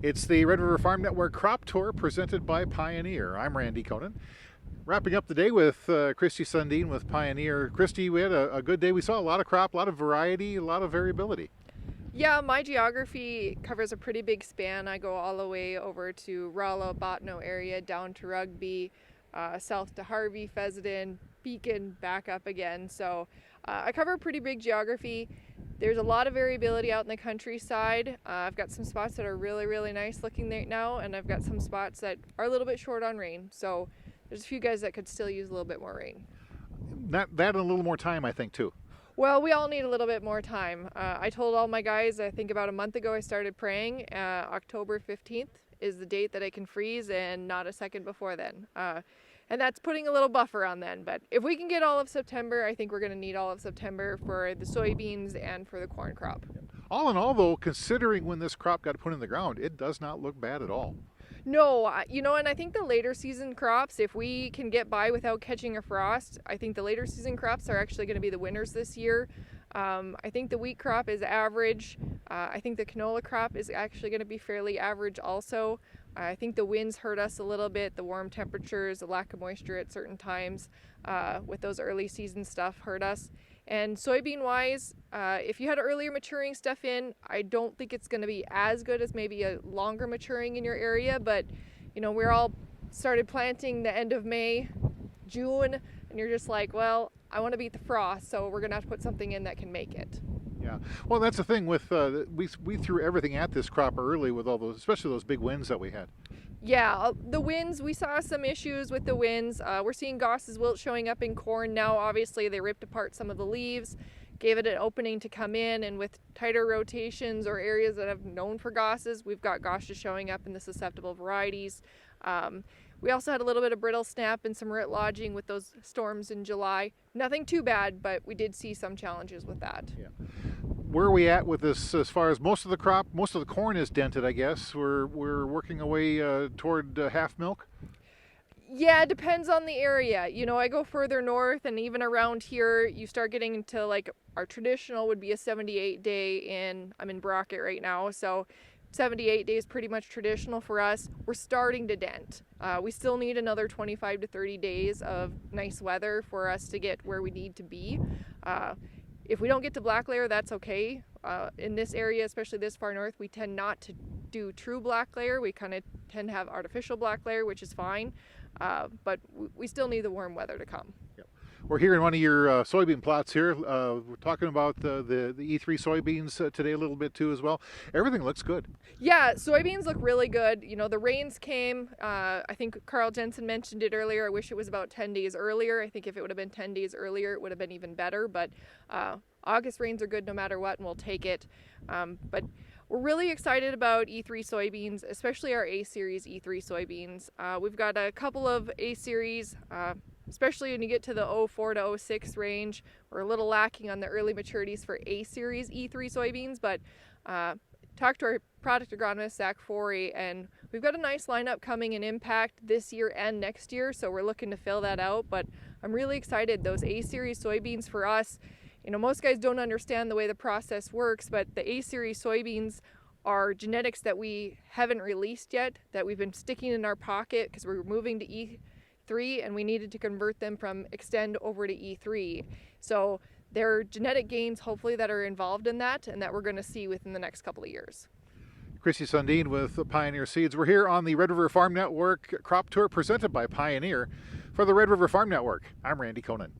It's the Red River Farm Network Crop Tour presented by Pioneer. I'm Randy Conan. Wrapping up the day with Kristie Sundeen with Pioneer. Kristie, we had a good day. We saw a lot of crop, a lot of variety, a lot of variability. Yeah, my geography covers a pretty big span. I go all the way over to Rolla, Botno area, down to Rugby, south to Harvey, Fessenden, Beacon, back up again. So I cover a pretty big geography. There's a lot of variability out in the countryside. I've got some spots that are really, really nice looking right now, and I've got some spots that are a little bit short on rain. So there's a few guys that could still use a little bit more rain. That and a little more time, I think, too. Well, we all need a little bit more time. I told all my guys, I think about a month ago, I started praying. October 15th is the date that I can freeze, and not a second before then. And that's putting a little buffer on then. But if we can get all of September, I think we're going to need all of September for the soybeans and for the corn crop. All in all, though, considering when this crop got put in the ground, it does not look bad at all. No, and I think the later season crops, if we can get by without catching a frost, I think the later season crops are actually going to be the winners this year. I think the wheat crop is average. I think the canola crop is actually going to be fairly average also. I think the winds hurt us a little bit. The warm temperatures, the lack of moisture at certain times with those early season stuff hurt us. And soybean wise, if you had earlier maturing stuff in, I don't think it's going to be as good as maybe a longer maturing in your area. But, we're all started planting the end of May, June, and you're just like, well, I want to beat the frost, so we're going to have to put something in that can make it. Yeah, well, that's the thing with we threw everything at this crop early with all those, especially those big winds that we had. Yeah, the winds, we saw some issues with the winds. We're seeing Goss's wilt showing up in corn now. Obviously, they ripped apart some of the leaves, gave it an opening to come in, and with tighter rotations or areas that have known for Gosses, we've got Gosses showing up in the susceptible varieties. We also had a little bit of brittle snap and some root lodging with those storms in July. Nothing too bad, but we did see some challenges with that. Yeah. Where are we at with this as far as most of the crop? Most of the corn is dented, I guess. We're working away toward half milk? Yeah, it depends on the area. I go further north, and even around here, you start getting into like our traditional would be a 78-day I'm in Brockett right now, so 78 days pretty much traditional for us. We're starting to dent. We still need another 25 to 30 days of nice weather for us to get where we need to be. If we don't get to black layer, that's okay. In this area, especially this far north, we tend not to do true black layer. We kind of tend to have artificial black layer, which is fine. But we still need the warm weather to come. Yep. We're here in one of your soybean plots here. We're talking about the E3 soybeans today a little bit too as well. Everything looks good. Yeah, soybeans look really good. The rains came. I think Carl Jensen mentioned it earlier. I wish it was about 10 days earlier. I think if it would have been 10 days earlier, it would have been even better. But August rains are good no matter what, and we'll take it. But we're really excited about E3 soybeans, especially our A-Series E3 soybeans. We've got a couple of A-Series, especially when you get to the 04 to 06 range. We're a little lacking on the early maturities for A-Series E3 soybeans, but talked to our product agronomist, Zach Forey, and we've got a nice lineup coming in Impact this year and next year, so we're looking to fill that out. But I'm really excited. Those A-Series soybeans for us, most guys don't understand the way the process works, but the A-Series soybeans are genetics that we haven't released yet, that we've been sticking in our pocket because we're moving to E3 and we needed to convert them from Extend over to E3. So there are genetic gains, hopefully, that are involved in that and that we're going to see within the next couple of years. Kristie Sundeen with Pioneer Seeds. We're here on the Red River Farm Network Crop Tour presented by Pioneer. For the Red River Farm Network, I'm Randy Conan.